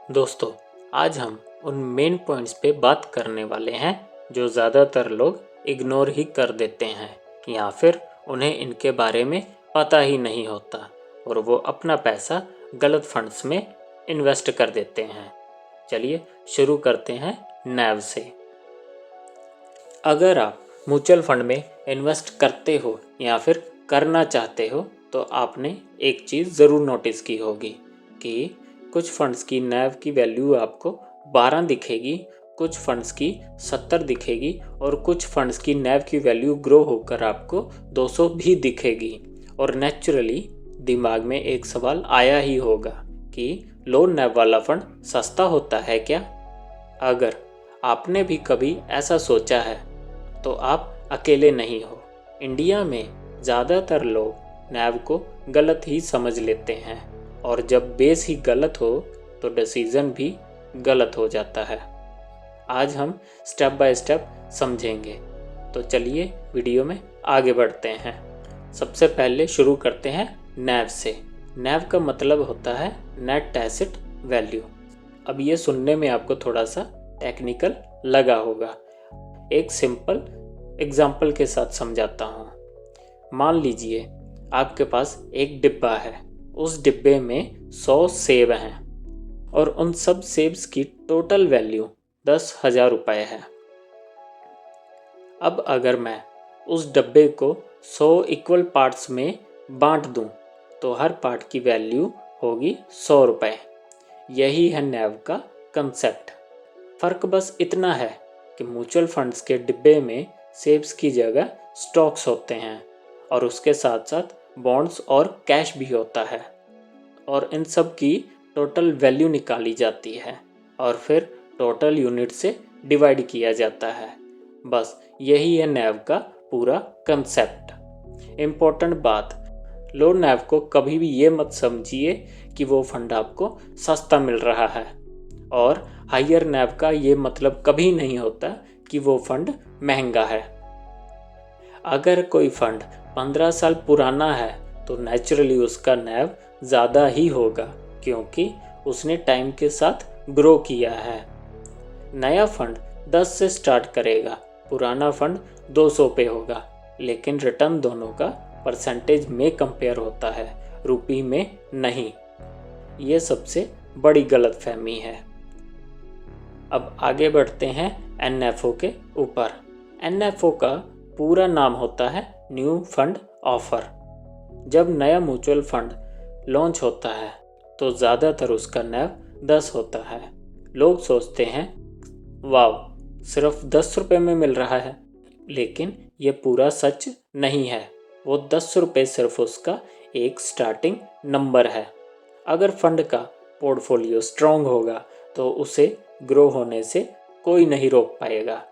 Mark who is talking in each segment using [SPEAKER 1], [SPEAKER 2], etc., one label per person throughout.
[SPEAKER 1] दोस्तों, आज हम उन मेन पॉइंट्स पे बात करने वाले हैं जो ज़्यादातर लोग इग्नोर ही कर देते हैं या फिर उन्हें इनके बारे में पता ही नहीं होता और वो अपना पैसा गलत फंड्स में इन्वेस्ट कर देते हैं। चलिए शुरू करते हैं नैव से। अगर आप म्यूचुअल फंड में इन्वेस्ट करते हो या फिर करना चाहते हो तो आपने एक चीज़ ज़रूर नोटिस की होगी कि कुछ फंड्स की नैव की वैल्यू आपको 12 दिखेगी, कुछ फंड्स की 70 दिखेगी और कुछ फंड्स की नैव की वैल्यू ग्रो होकर आपको 200 भी दिखेगी। और नेचुरली दिमाग में एक सवाल आया ही होगा कि लो नैव वाला फंड सस्ता होता है क्या? अगर आपने भी कभी ऐसा सोचा है तो आप अकेले नहीं हो। इंडिया में ज़्यादातर लोग नैव को गलत ही समझ लेते हैं और जब बेस ही गलत हो तो डिसीज़न भी गलत हो जाता है। आज हम स्टेप बाय स्टेप समझेंगे, तो चलिए वीडियो में आगे बढ़ते हैं। सबसे पहले शुरू करते हैं नैव से। नैव का मतलब होता है नेट एसेट वैल्यू। अब ये सुनने में आपको थोड़ा सा टेक्निकल लगा होगा। एक सिंपल एग्जाम्पल के साथ समझाता हूँ। मान लीजिए आपके पास एक डिब्बा है, उस डिब्बे में 100 सेब हैं और उन सब सेब्स की टोटल वैल्यू 10,000 रुपये है। अब अगर मैं उस डब्बे को 100 इक्वल पार्ट्स में बांट दूं तो हर पार्ट की वैल्यू होगी 100 रुपये। यही है नैव का कंसेप्ट। फ़र्क बस इतना है कि म्यूचुअल फंड्स के डिब्बे में सेब्स की जगह स्टॉक्स होते हैं और उसके साथ साथ बॉन्ड्स और कैश भी होता है और इन सब की टोटल वैल्यू निकाली जाती है और फिर टोटल यूनिट से डिवाइड किया जाता है। बस यही है नैव का पूरा कंसेप्ट। इम्पोर्टेंट बात, लो नैव को कभी भी ये मत समझिए कि वो फंड आपको सस्ता मिल रहा है और हायर नैव का ये मतलब कभी नहीं होता कि वो फंड महंगा है। अगर कोई फंड 15 साल पुराना है तो नेचुरली उसका नैव ज़्यादा ही होगा क्योंकि उसने टाइम के साथ ग्रो किया है। नया फंड 10 से स्टार्ट करेगा, पुराना फंड 200 पे होगा, लेकिन रिटर्न दोनों का परसेंटेज में कंपेयर होता है, रुपये में नहीं। ये सबसे बड़ी गलतफहमी है। अब आगे बढ़ते हैं NFO के ऊपर। NFO का पूरा नाम होता है न्यू फंड ऑफर। जब नया म्यूचुअल फंड लॉन्च होता है तो ज़्यादातर उसका नैव 10 होता है। लोग सोचते हैं वाव, सिर्फ 10 रुपये में मिल रहा है, लेकिन ये पूरा सच नहीं है। वो 10 रुपये सिर्फ उसका एक स्टार्टिंग नंबर है। अगर फंड का पोर्टफोलियो स्ट्रॉन्ग होगा तो उसे ग्रो होने से कोई नहीं रोक पाएगा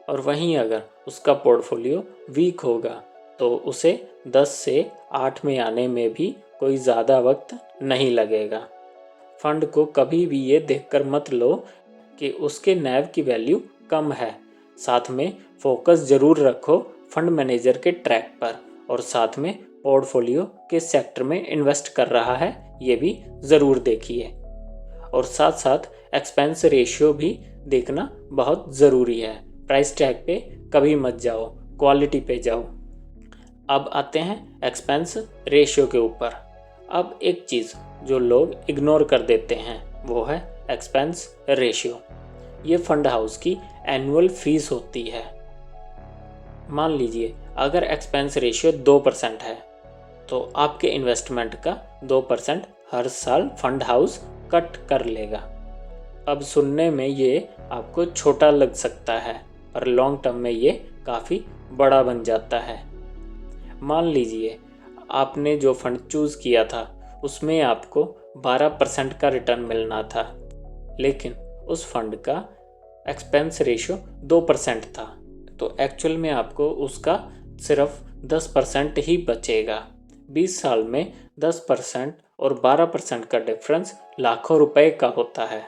[SPEAKER 1] और वहीं अगर उसका पोर्टफोलियो वीक होगा तो उसे 10 से 8 में आने में भी कोई ज़्यादा वक्त नहीं लगेगा। फंड को कभी भी ये देखकर मत लो कि उसके नैव की वैल्यू कम है। साथ में फोकस ज़रूर रखो फंड मैनेजर के ट्रैक पर और साथ में पोर्टफोलियो किस सेक्टर में इन्वेस्ट कर रहा है ये भी ज़रूर देखिए। और साथ साथ एक्सपेंस रेशियो भी देखना बहुत ज़रूरी है। प्राइस टैग पे कभी मत जाओ, क्वालिटी पे जाओ। अब आते हैं एक्सपेंस रेशियो के ऊपर। अब एक चीज़ जो लोग इग्नोर कर देते हैं वो है एक्सपेंस रेशियो। ये फंड हाउस की एनुअल फीस होती है। मान लीजिए अगर एक्सपेंस रेशियो 2% है तो आपके इन्वेस्टमेंट का 2% हर साल फंड हाउस कट कर लेगा। अब सुनने में ये आपको छोटा लग सकता है पर लॉन्ग टर्म में ये काफ़ी बड़ा बन जाता है। मान लीजिए आपने जो फंड चूज़ किया था उसमें आपको 12% का रिटर्न मिलना था, लेकिन उस फंड का एक्सपेंस रेशियो 2% था, तो एक्चुअल में आपको उसका सिर्फ 10% ही बचेगा। 20 साल में 10% और 12% का डिफरेंस लाखों रुपए का होता है।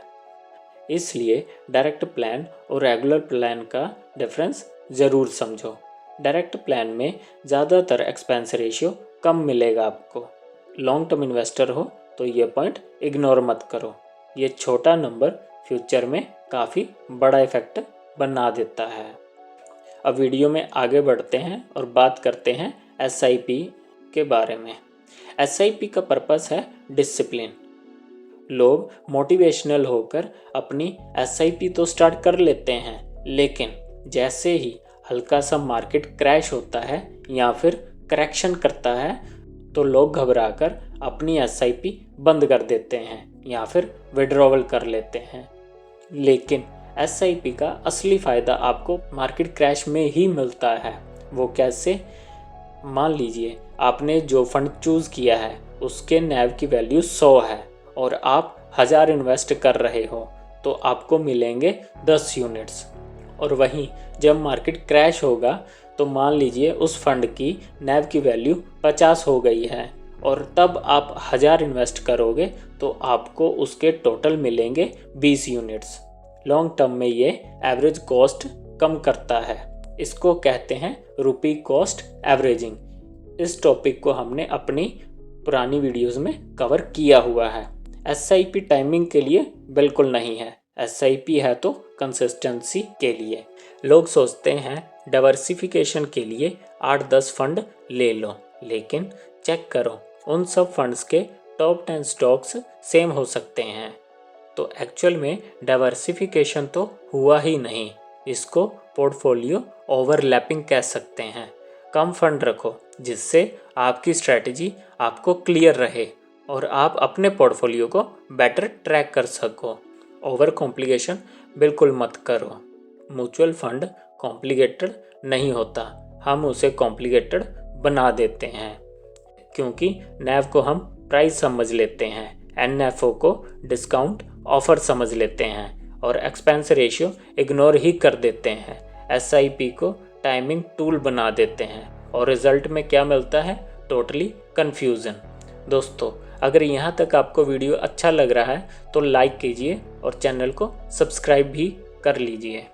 [SPEAKER 1] इसलिए डायरेक्ट प्लान और रेगुलर प्लान का डिफरेंस ज़रूर समझो। डायरेक्ट प्लान में ज़्यादातर एक्सपेंस रेशियो कम मिलेगा आपको। लॉन्ग टर्म इन्वेस्टर हो तो ये पॉइंट इग्नोर मत करो। ये छोटा नंबर फ्यूचर में काफ़ी बड़ा इफेक्ट बना देता है। अब वीडियो में आगे बढ़ते हैं और बात करते हैं SIP के बारे में। SIP का पर्पस है डिसिप्लिन। लोग मोटिवेशनल होकर अपनी SIP तो स्टार्ट कर लेते हैं, लेकिन जैसे ही हल्का सा मार्केट क्रैश होता है या फिर करेक्शन करता है तो लोग घबराकर अपनी SIP बंद कर देते हैं या फिर विड्रॉवल कर लेते हैं। लेकिन SIP का असली फ़ायदा आपको मार्केट क्रैश में ही मिलता है। वो कैसे? मान लीजिए आपने जो फंड चूज़ किया है उसके NAV की वैल्यू 100 है और आप 1000 इन्वेस्ट कर रहे हो तो आपको मिलेंगे 10 यूनिट्स। और वहीं जब मार्केट क्रैश होगा तो मान लीजिए उस फंड की NAV की वैल्यू 50 हो गई है और तब आप 1000 इन्वेस्ट करोगे तो आपको उसके टोटल मिलेंगे 20 यूनिट्स। लॉन्ग टर्म में ये एवरेज कॉस्ट कम करता है। इसको कहते हैं रुपी कॉस्ट एवरेजिंग। इस टॉपिक को हमने अपनी पुरानी वीडियोस में कवर किया हुआ है। SIP टाइमिंग के लिए बिल्कुल नहीं है। SIP है तो कंसिस्टेंसी के लिए। लोग सोचते हैं डाइवर्सिफिकेशन के लिए 8-10 फंड ले लो, लेकिन चेक करो उन सब फंड्स के टॉप 10 स्टॉक्स सेम हो सकते हैं। तो एक्चुअल में डाइवर्सिफिकेशन तो हुआ ही नहीं, इसको पोर्टफोलियो ओवरलैपिंग कह सकते हैं। कम फंड रखो जिससे आपकी स्ट्रैटेजी आपको क्लियर रहे और आप अपने पोर्टफोलियो को बेटर ट्रैक कर सको। ओवर कॉम्प्लिकेशन बिल्कुल मत करो। म्यूचुअल फंड कॉम्प्लिकेटेड नहीं होता, हम उसे कॉम्प्लिकेटेड बना देते हैं क्योंकि NAV को हम प्राइस समझ लेते हैं, NFO को डिस्काउंट ऑफर समझ लेते हैं और एक्सपेंस रेशियो इग्नोर ही कर देते हैं। SIP को टाइमिंग टूल बना देते हैं और रिजल्ट में क्या मिलता है? Totally confusion. दोस्तों, अगर यहाँ तक आपको वीडियो अच्छा लग रहा है तो लाइक कीजिए और चैनल को सब्सक्राइब भी कर लीजिए।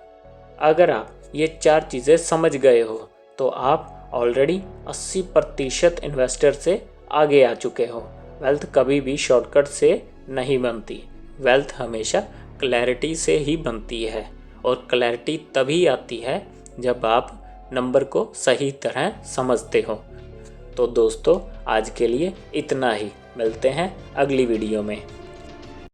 [SPEAKER 1] अगर आप ये 4 चीज़ें समझ गए हो तो आप ऑलरेडी 80% इन्वेस्टर से आगे आ चुके हो। वेल्थ कभी भी शॉर्टकट से नहीं बनती। वेल्थ हमेशा क्लैरिटी से ही बनती है और क्लैरिटी तभी आती है जब आप नंबर को सही तरह समझते हो। तो दोस्तों, आज के लिए इतना ही। मिलते हैं अगली वीडियो में।